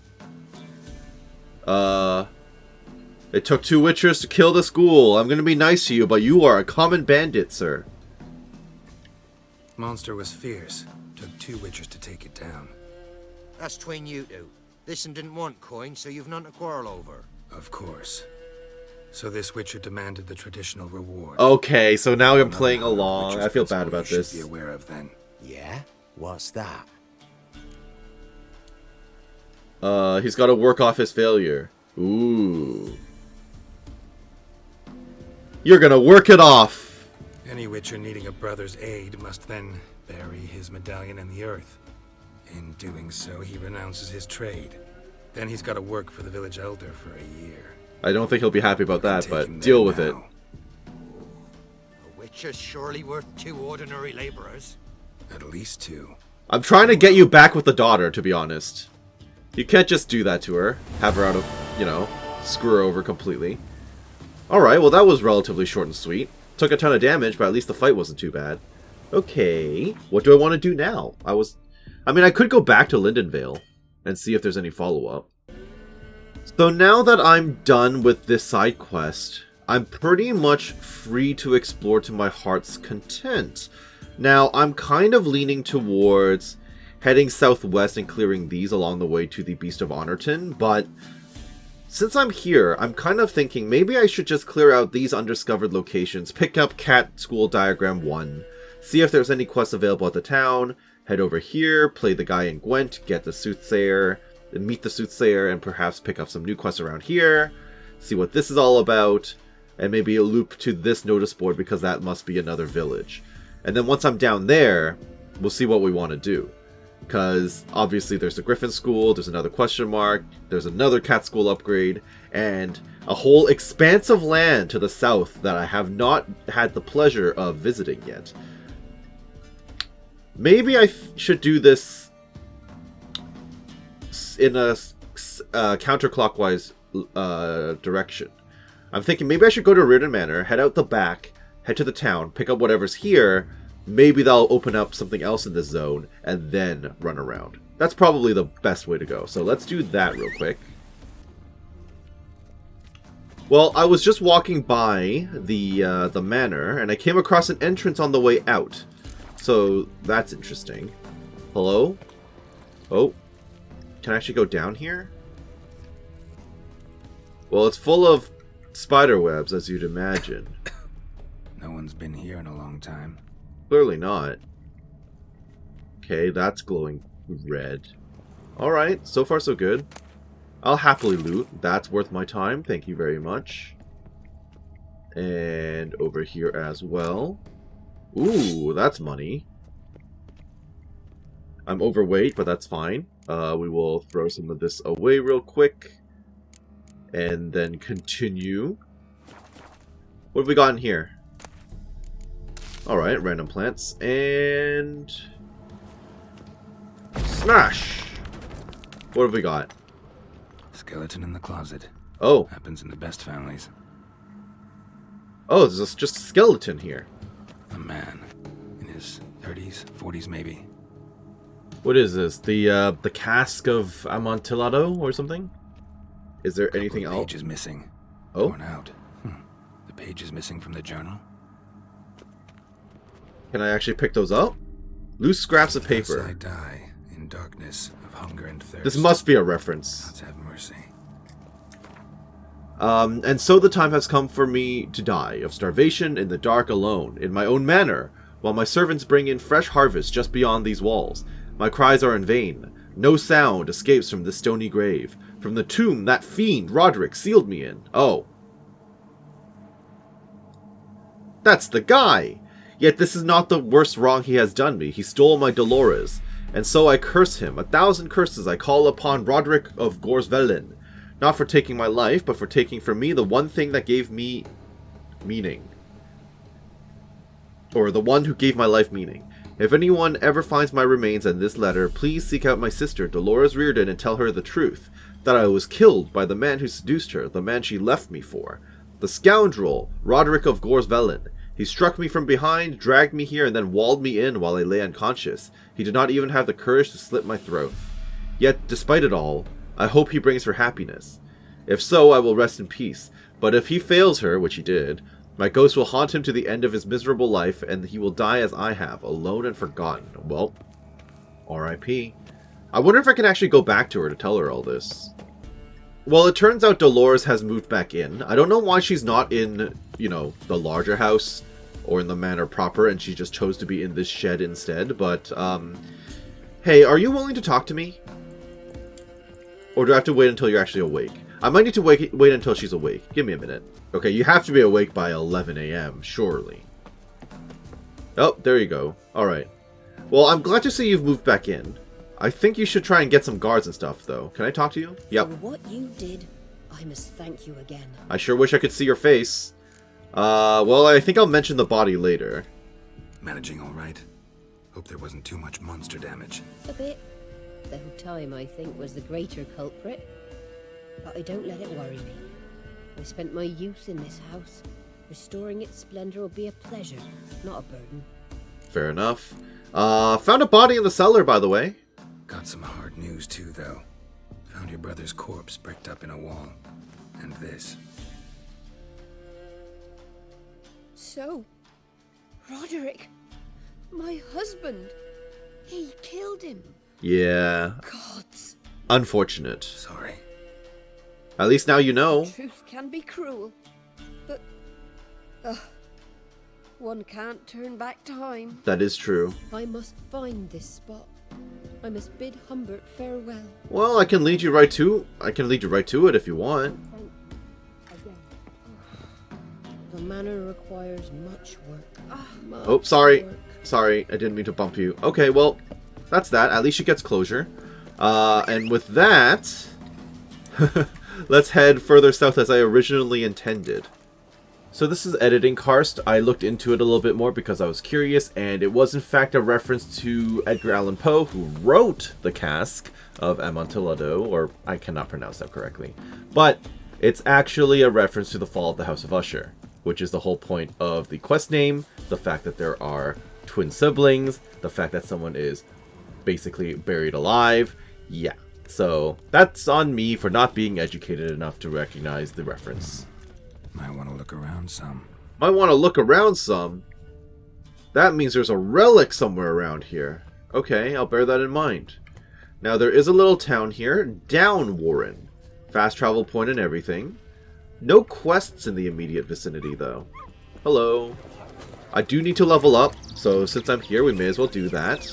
A: It took 2 Witchers to kill this ghoul. I'm gonna be nice to you, but you are a common bandit, sir.
B: Monster was fierce. Took 2 Witchers to take it down.
D: That's tween you two. This one didn't want coin, so you've none to quarrel over.
B: Of course. So this Witcher demanded the traditional reward.
A: Okay, so now I'm
B: Another
A: playing
B: matter of
A: along.
B: Witcher's
A: I feel bad
B: principle
A: about
B: you
A: this.
B: should be aware of then.
C: Yeah? What's that?
A: He's got to work off his failure. Ooh. You're gonna work it off!
B: Any Witcher needing a brother's aid must then bury his medallion in the earth. In doing so, he renounces his trade. Then he's got to work for the village elder for a year.
A: I don't think he'll be happy about
B: You can
A: that,
B: take
A: but
B: him
A: deal
B: there
A: with it.
B: now.
D: A Witcher's surely worth 2 ordinary laborers.
B: At least 2.
A: I'm trying to get you back with the daughter, to be honest. You can't just do that to her. Have her out of, you know, screw her over completely. Alright, well that was relatively short and sweet. Took a ton of damage, but at least the fight wasn't too bad. Okay, what do I want to do now? I mean, I could go back to Lindenvale and see if there's any follow-up. So now that I'm done with this side quest, I'm pretty much free to explore to my heart's content. Now, I'm kind of leaning towards heading southwest and clearing these along the way to the Beast of Honorton, but since I'm here, I'm kind of thinking maybe I should just clear out these undiscovered locations, pick up Cat School Diagram 1, see if there's any quests available at the town, head over here, play the guy in Gwent, get the Soothsayer, meet the Soothsayer, and perhaps pick up some new quests around here, see what this is all about, and maybe a loop to this notice board because that must be another village. And then once I'm down there, we'll see what we want to do. Because obviously there's the Griffin School, there's another question mark, there's another Cat School upgrade, and a whole expanse of land to the south that I have not had the pleasure of visiting yet. Maybe I should do this in a counterclockwise direction. I'm thinking maybe I should go to Reardon Manor, head out the back, head to the town, pick up whatever's here. Maybe that'll open up something else in this zone, and then run around. That's probably the best way to go. So let's do that real quick. Well, I was just walking by the manor, and I came across an entrance on the way out. So that's interesting. Hello? Oh. Can I actually go down here? Well, it's full of spider webs, as you'd imagine.
B: No one's been here in a long time.
A: Clearly not. Okay, that's glowing red. Alright, so far so good. I'll happily loot. That's worth my time. Thank you very much. And over here as well. Ooh, that's money. I'm overweight, but that's fine. We will throw some of this away real quick. And then continue. What have we got in here? Alright, random plants. And... smash! What have we got?
B: Skeleton in the closet.
A: Oh.
B: Happens in the best families.
A: Oh, there's just a skeleton here.
B: A man. In his 30s, 40s maybe.
A: What is this? The cask of Amontillado or something? Is there anything else?
B: Page is missing.
A: Oh?
B: Torn out. The page is missing from the journal.
A: Can I actually pick those up? Loose scraps of
B: Thus
A: paper.
B: I die in darkness of hunger and thirst.
A: This must be a reference.
B: Gods have mercy.
A: And so the time has come for me to die of starvation in the dark alone, in my own manor, while my servants bring in fresh harvest just beyond these walls. My cries are in vain. No sound escapes from this stony grave, from the tomb that fiend Roderick sealed me in. Oh. That's the guy! Yet this is not the worst wrong he has done me. He stole my Dolores, and so I curse him. 1,000 curses I call upon Roderick of Gorsvelin, not for taking my life, but for taking from me the one thing that gave me meaning. Or the one who gave my life meaning. If anyone ever finds my remains in this letter, please seek out my sister, Dolores Reardon, and tell her the truth. That I was killed by the man who seduced her, the man she left me for. The scoundrel, Roderick of Gorsvelin. He struck me from behind, dragged me here, and then walled me in while I lay unconscious. He did not even have the courage to slit my throat. Yet, despite it all, I hope he brings her happiness. If so, I will rest in peace. But if he fails her, which he did, my ghost will haunt him to the end of his miserable life, and he will die as I have, alone and forgotten. Well, R.I.P. I wonder if I can actually go back to her to tell her all this. Well, it turns out Dolores has moved back in. I don't know why she's not in, you know, the larger house or in the manor proper, and she just chose to be in this shed instead. But, hey, are you willing to talk to me? Or do I have to wait until you're actually awake? I might need to wait until she's awake. Give me a minute. Okay, you have to be awake by 11 a.m., surely. Oh, there you go. Alright. Well, I'm glad to see you've moved back in. I think you should try and get some guards and stuff, though. Can I talk to you? Yep.
E: For what you did, I must thank you again.
A: I sure wish I could see your face. Well, I think I'll mention the body later.
B: Managing all right? Hope there wasn't too much monster damage.
E: A bit. Though time, I think, was the greater culprit. But I don't let it worry me. I spent my youth in this house. Restoring its splendor will be a pleasure, not a burden.
A: Fair enough. Found a body in the cellar, by the way.
B: Got some hard news too, though. Found your brother's corpse bricked up in a wall. And this.
E: So, Roderick, my husband, he killed him.
A: Yeah.
E: Gods.
A: Unfortunate.
B: Sorry.
A: At least now you know.
E: Truth can be cruel, but one can't turn back time.
A: That is true.
E: I must find this spot. I must bid Humbert farewell.
A: Well, I can lead you right to it if you want.
E: Again. The manor requires much work. Much
A: Oh, sorry.
E: work.
A: Sorry, I didn't mean to bump you. Okay, well, that's that. At least she gets closure. And with that, let's head further south as I originally intended. So this is editing Karst. I looked into it a little bit more because I was curious, and it was in fact a reference to Edgar Allan Poe, who wrote The Cask of Amontillado, or I cannot pronounce that correctly. But it's actually a reference to the fall of the House of Usher, which is the whole point of the quest name, the fact that there are twin siblings, the fact that someone is basically buried alive. Yeah, so that's on me for not being educated enough to recognize the reference.
B: Might want to look around some.
A: Might want to look around some. That means there's a relic somewhere around here. Okay, I'll bear that in mind. Now, there is a little town here, Down Warren. Fast travel point and everything. No quests in the immediate vicinity, though. Hello. I do need to level up, so since I'm here, we may as well do that.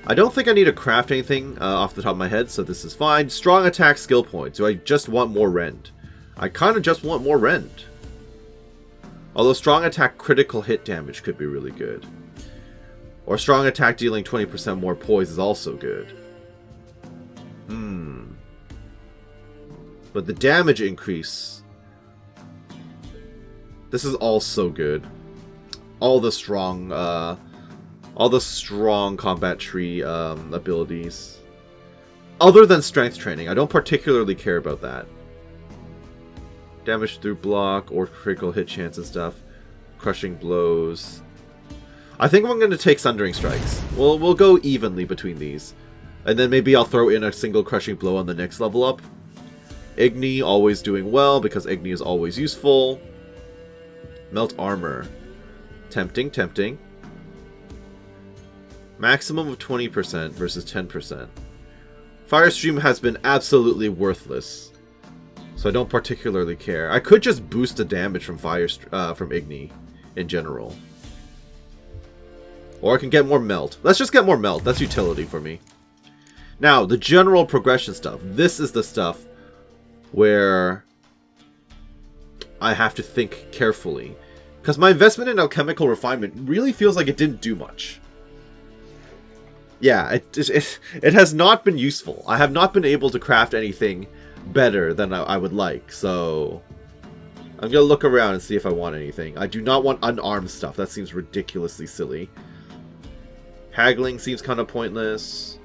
A: I don't think I need to craft anything off the top of my head, so this is fine. Strong attack skill points. Do I just want more rend? I kind of just want more rend. Although strong attack critical hit damage could be really good. Or strong attack dealing 20% more poise is also good. But the damage increase... This is also good. All the strong combat tree abilities. Other than strength training. I don't particularly care about that. Damage through block or critical hit chance and stuff. Crushing blows. I think I'm going to take Sundering Strikes. We'll go evenly between these. And then maybe I'll throw in a single crushing blow on the next level up. Igni always doing well because Igni is always useful. Melt armor. Tempting, tempting. Maximum of 20% versus 10%. Firestream has been absolutely worthless. So I don't particularly care. I could just boost the damage from from Igni in general. Or I can get more melt. Let's just get more melt. That's utility for me. Now, the general progression stuff. This is the stuff where I have to think carefully. Because my investment in alchemical refinement really feels like it didn't do much. Yeah, it has not been useful. I have not been able to craft anything better than I would like. So I'm going to look around and see if I want anything. I do not want unarmed stuff. That seems ridiculously silly. Haggling seems kind of pointless.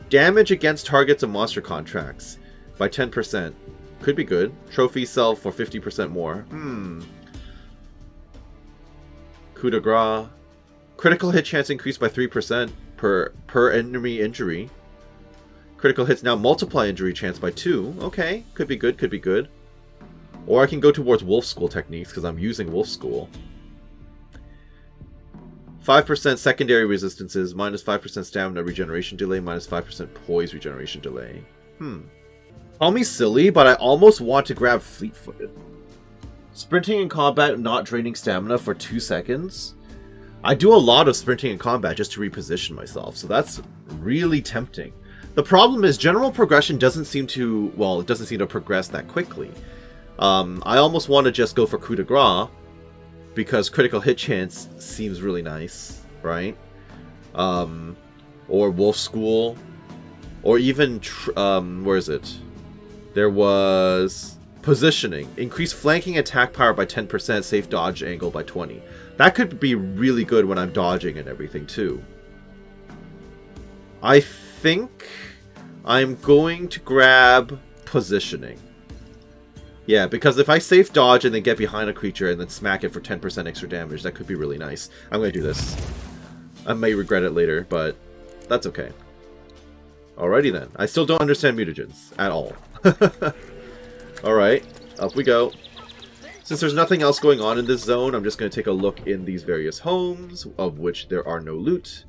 A: Damage against targets and monster contracts by 10%. Could be good. Trophies sell for 50% more. Coup de grace. Critical hit chance increased by 3% per enemy injury. Critical hits now multiply injury chance by 2. Okay, could be good, could be good. Or I can go towards Wolf School techniques because I'm using Wolf School. 5% secondary resistances, minus 5% stamina regeneration delay, minus 5% poise regeneration delay. Call me silly, but I almost want to grab Fleet-Footed. Sprinting in combat, not draining stamina for 2 seconds. I do a lot of sprinting in combat just to reposition myself, so that's really tempting. The problem is general progression doesn't seem to, well, it doesn't seem to progress that quickly. I almost want to just go for coup de grace, because critical hit chance seems really nice, right? Or Wolf School, or even, where is it? There was positioning. Increase flanking attack power by 10%, safe dodge angle by 20. That could be really good when I'm dodging and everything too. I think I'm going to grab positioning. Yeah, because if I safe dodge and then get behind a creature and then smack it for 10% extra damage, that could be really nice. I'm going to do this. I may regret it later, but that's okay. Alrighty then. I still don't understand mutagens at all. Alright, up we go. Since there's nothing else going on in this zone, I'm just going to take a look in these various homes, of which there are no loot.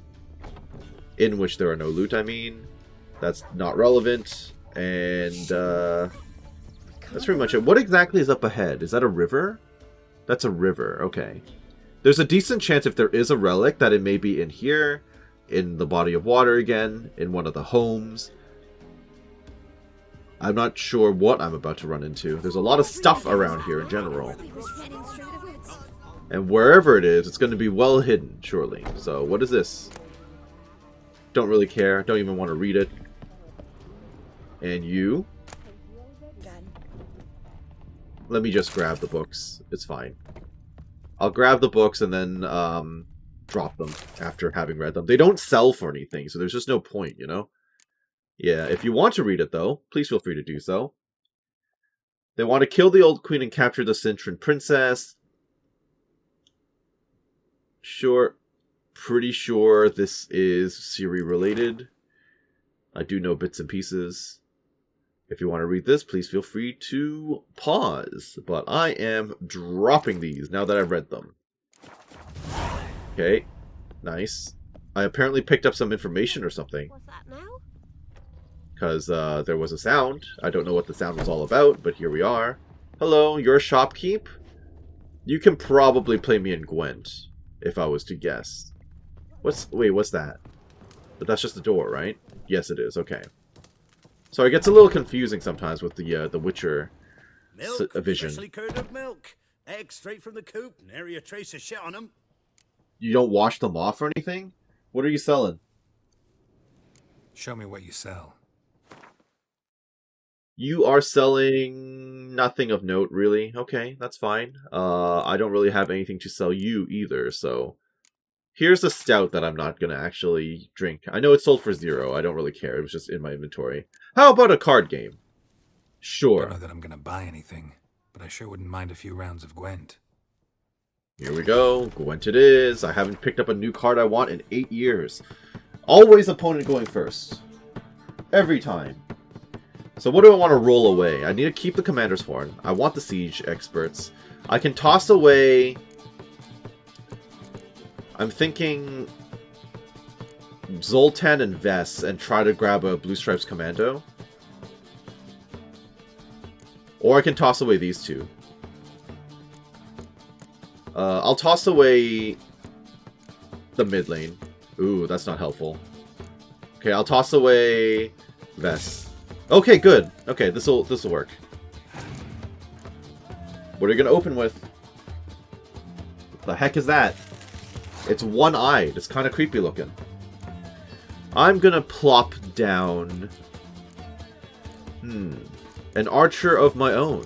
A: In which there are no loot, I mean. That's not relevant. And, that's pretty much it. What exactly is up ahead? Is that a river? That's a river, okay. There's a decent chance if there is a relic that it may be in here, in the body of water again, in one of the homes. I'm not sure what I'm about to run into. There's a lot of stuff around here in general. And wherever it is, it's going to be well hidden, surely. So, what is this? Don't really care. Don't even want to read it. And you? Let me just grab the books. It's fine. I'll grab the books and then drop them after having read them. They don't sell for anything, so there's just no point, you know? Yeah, if you want to read it, though, please feel free to do so. They want to kill the old queen and capture the Cintran princess. Sure. Pretty sure this is Siri related. I do know bits and pieces. If you want to read this, please feel free to pause. But I am dropping these now that I've read them. Okay. Nice. I apparently picked up some information or something.
E: What's that now?
A: Because there was a sound. I don't know what the sound was all about, but here we are. Hello, you're a shopkeep? You can probably play me in Gwent, if I was to guess. Wait, what's that? But that's just the door, right? Yes, it is. Okay. So it gets a little confusing sometimes with the Witcher vision.
I: Freshly curdled milk. Eggs straight from the coop. Nary a trace of shit on them.
A: You don't wash them off or anything? What are you selling?
B: Show me what you sell.
A: You are selling nothing of note, really. Okay, that's fine. I don't really have anything to sell you either, so... Here's a stout that I'm not going to actually drink. I know it sold for 0. I don't really care. It was just in my inventory. How about a card game? Sure.
B: I don't know that I'm going to buy anything, but I sure wouldn't mind a few rounds of Gwent.
A: Here we go. Gwent it is. I haven't picked up a new card I want in 8 years. Always opponent going first. Every time. So what do I want to roll away? I need to keep the Commander's Horn. I want the Siege Experts. I can toss away... I'm thinking Zoltan and Vess and try to grab a Blue Stripes Commando. Or I can toss away these two. I'll toss away the mid lane. Ooh, that's not helpful. Okay, I'll toss away Vess. Okay, good. Okay, this'll work. What are you gonna open with? What the heck is that? It's one-eyed. It's kind of creepy looking. I'm gonna plop down... an archer of my own.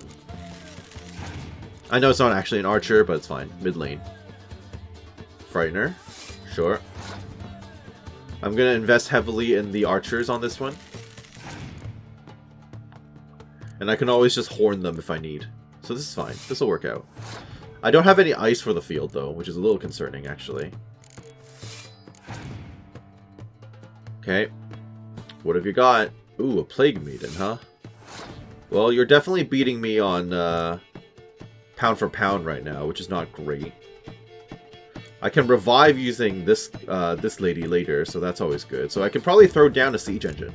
A: I know it's not actually an archer, but it's fine. Mid lane. Frightener. Sure. I'm gonna invest heavily in the archers on this one. And I can always just horn them if I need. So this is fine. This will work out. I don't have any ice for the field, though, which is a little concerning, actually. Okay. What have you got? Ooh, a Plague Maiden, huh? Well, you're definitely beating me on pound for pound right now, which is not great. I can revive using this this lady later, so that's always good. So I can probably throw down a siege engine.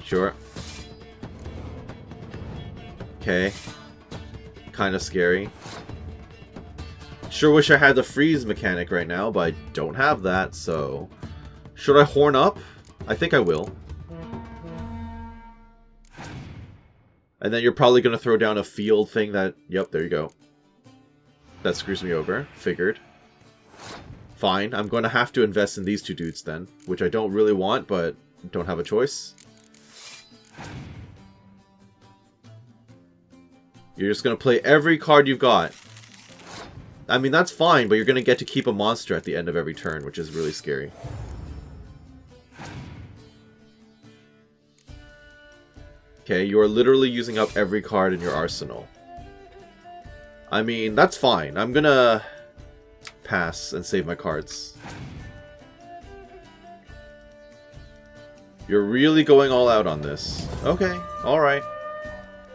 A: Sure. Okay. Kind of scary. Sure wish I had the freeze mechanic right now, but I don't have that, so... Should I horn up? I think I will. And then you're probably going to throw down a field thing that... Yep, there you go. That screws me over. Figured. Fine, I'm going to have to invest in these two dudes then. Which I don't really want, but don't have a choice. You're just going to play every card you've got. I mean, that's fine, but you're going to get to keep a monster at the end of every turn, which is really scary. Okay, you are literally using up every card in your arsenal. I mean, that's fine. I'm gonna pass and save my cards. You're really going all out on this. Okay, alright.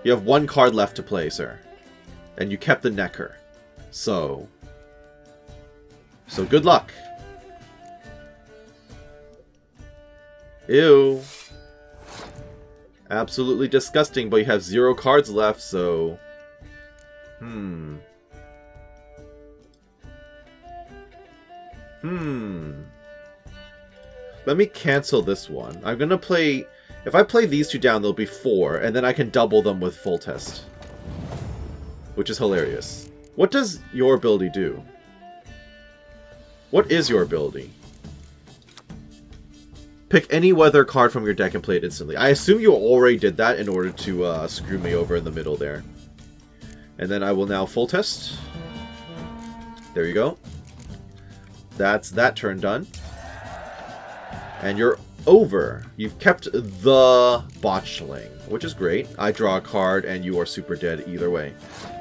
A: You have one card left to play, sir. And you kept the Necker. So good luck. Ew. Absolutely disgusting, but you have 0 cards left, so... Let me cancel this one. I'm gonna play... If I play these two down, there'll be 4, and then I can double them with full test. Which is hilarious. What does your ability do? What is your ability? Pick any weather card from your deck and play it instantly. I assume you already did that in order to screw me over in the middle there. And then I will now full test. There you go. That's that turn done. And you're over. You've kept the botchling, which is great. I draw a card and you are super dead either way.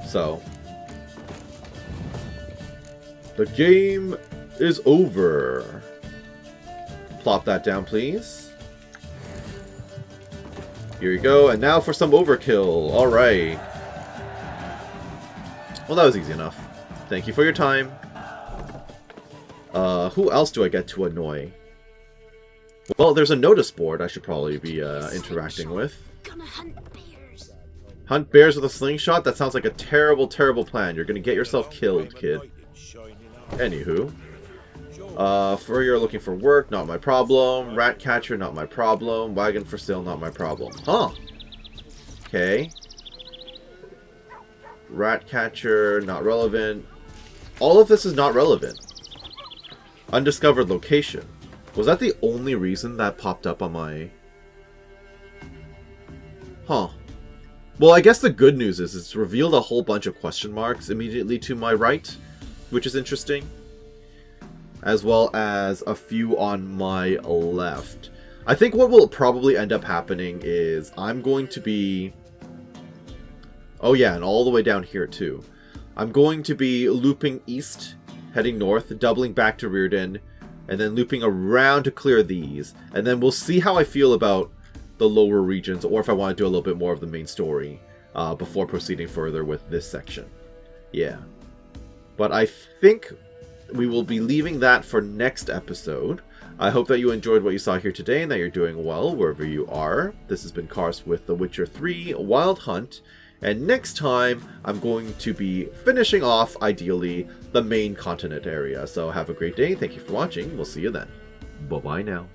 A: So, the game is over. Plop that down, please. Here you go. And now for some overkill. Alright. Well, that was easy enough. Thank you for your time. Who else do I get to annoy? Well, there's a notice board I should probably be interacting with.
E: Gonna hunt bears.
A: Hunt bears with a slingshot? That sounds like a terrible, terrible plan. You're gonna get yourself killed, kid. Anywho. Furrier looking for work, not my problem. Rat catcher, not my problem. Wagon for sale, not my problem. Huh. Okay. Rat catcher, not relevant. All of this is not relevant. Undiscovered location. Was that the only reason that popped up on my... Huh. Well, I guess the good news is it's revealed a whole bunch of question marks immediately to my right, which is interesting. As well as a few on my left. I think what will probably end up happening is I'm going to be... Oh yeah, and all the way down here too. I'm going to be looping east, heading north, doubling back to Rearden, and then looping around to clear these. And then we'll see how I feel about the lower regions, or if I want to do a little bit more of the main story before proceeding further with this section. Yeah. But I think we will be leaving that for next episode. I hope that you enjoyed what you saw here today and that you're doing well wherever you are. This has been Karst with The Witcher 3 Wild Hunt. And next time, I'm going to be finishing off, ideally, the main continent area. So have a great day. Thank you for watching. We'll see you then. Bye-bye now.